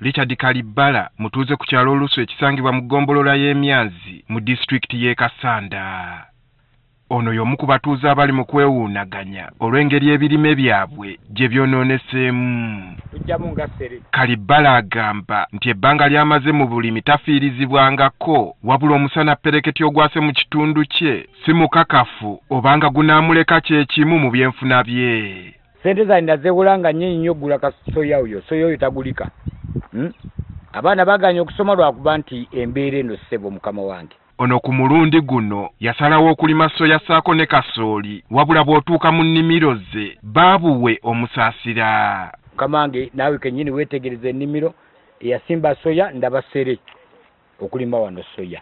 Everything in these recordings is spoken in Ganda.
Richard Kalibala mutuuze ku kyalo Olusu ekisangibwa mu ggombolola y'Emyanzi mu disitulikiti y'e Kasanda. Ono y'omu ku batuuze abali mu kwewuunaganya olw'engeri ebirime byabwe gye byonooneseemu. Kalibala agamba nti ebbanga ly'amaze mu bulimi tafiirizibwangako wabula omusana pereketi ogwase mu kitundu kye si mukakafu obanga gunaamuleka kyekimu mu byenfuna bye. Sente zange nazeewulanga nnyo gula kasoya oyo tagulika. Abaana baganya okusoma lwakuba nti embeera eno ssebo mukama wange. Ono ku mulundi guno yasalawo okulima soya saako ne kasooli wabula bw'otuuka mu nnimiro ze baabuwe omusaasira. Mukama wange naawe kennyini weetegereza ennimiro eyasimba soya ndaba sere okulima wano soya.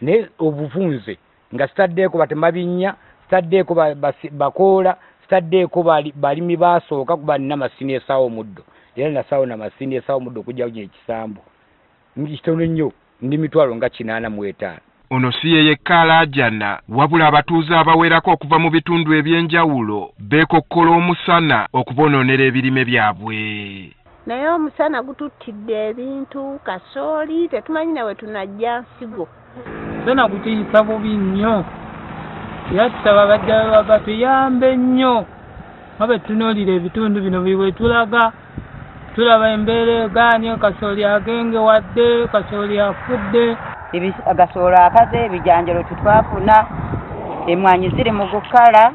Naye obuvunze nga sitaddeeko batemabinnya, sitaddeeko bakoola, sitaddeeko balimi baasooka kuba nina masini esaawo omuddo. Era nasaawo na masini esaawo omuddo okujja kunya ekisambu. Kitono nnyo ndi mitwalo nga 85. Ono si ye yekka alaajana wabula abatuuze abawerako okuva mu bitundu eby'enjawulo beekokkola omusana okubonoonera ebirime byabwe. Naye omusana gututtidde ebintu kasooli tetumanyi nawe tunajja nsigo. Omusana gutuyisa bubi nnyo. Era tusaba bajja batuyambe nnyo. Abe tunoolira ebitundu bino bwe tulaga. Tulaba embeera egaanye kasooli agenge wadde kasooli afudde. Agasooli akaze ebijanjalo tetwafuna emmwanyi ziri mu kukala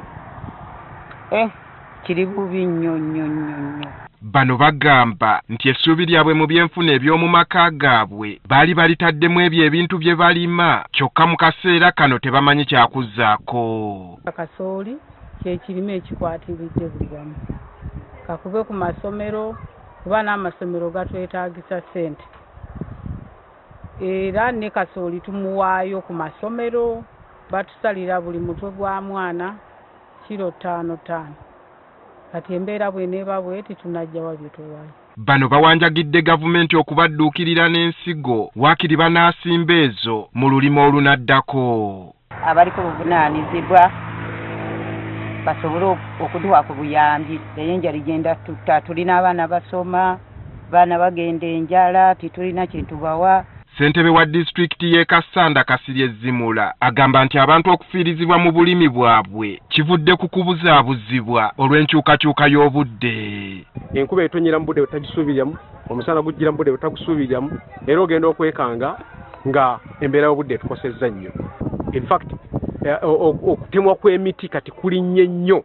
kiri bubi nnyo. Bano bagamba nti essuubi lyabwe mu byenfuna eby'omu maka gaabwe baali balitaddemu ebyo ebintu bye balima kyokka mu kaseera kano tebamanyi kyakuzzaako. Kasooli kye kirime ekikwatiridde buli wamu. Kakube ku masomero kuba n'amasomero gatwetaagisa ssente. Era ne kasooli tumuwaayo ku masomero batusalira buli mutwe gwa mwana kilo 5. Kati embeera bw'eneeba bw'eti tunajja wabyo tuwaayo. Bano bawanjagidde gavumenti okubadduukirira n'ensigo waakiri banaasimba ezo mu lulimi olunaddako. Abaliko obuvunaanyizibwa basobole okuduwa ku buyambi. Enjala ligenda tutta, tulina abaana basoma, baana bagenda enjala, titulina kye tubawa. Ssentebe wa disitulikiti y'e Kasanda Kasirye Zimula agamba nti abantu okufiirizibwa mu bulimi bwabwe kivudde ku kubuzaabuzibwa olw'enkyukakyuka y'obudde. Enkuba etonyera mu budde butagisuubiryamu, omusana gujjira mu budde butagusuubiryamu, era ogenda okwekanga nga embeera y'obudde etukosezza nnyo. In fact, okutemwa kw'emiti kati kulinnye nnyo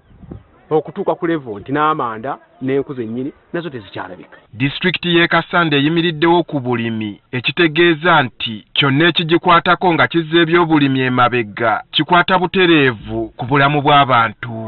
okutuuka ku level nti n'amanda n'enku zennyini nazo tezikyalabika. Disitulikiti y'e Kasanda eyimiriddewo ku bulimi ekitegeeza nti kyonna ekigikwatako nga kizza eby'obulimi emabega kikwata butereevu ku bulamu bw'abantu.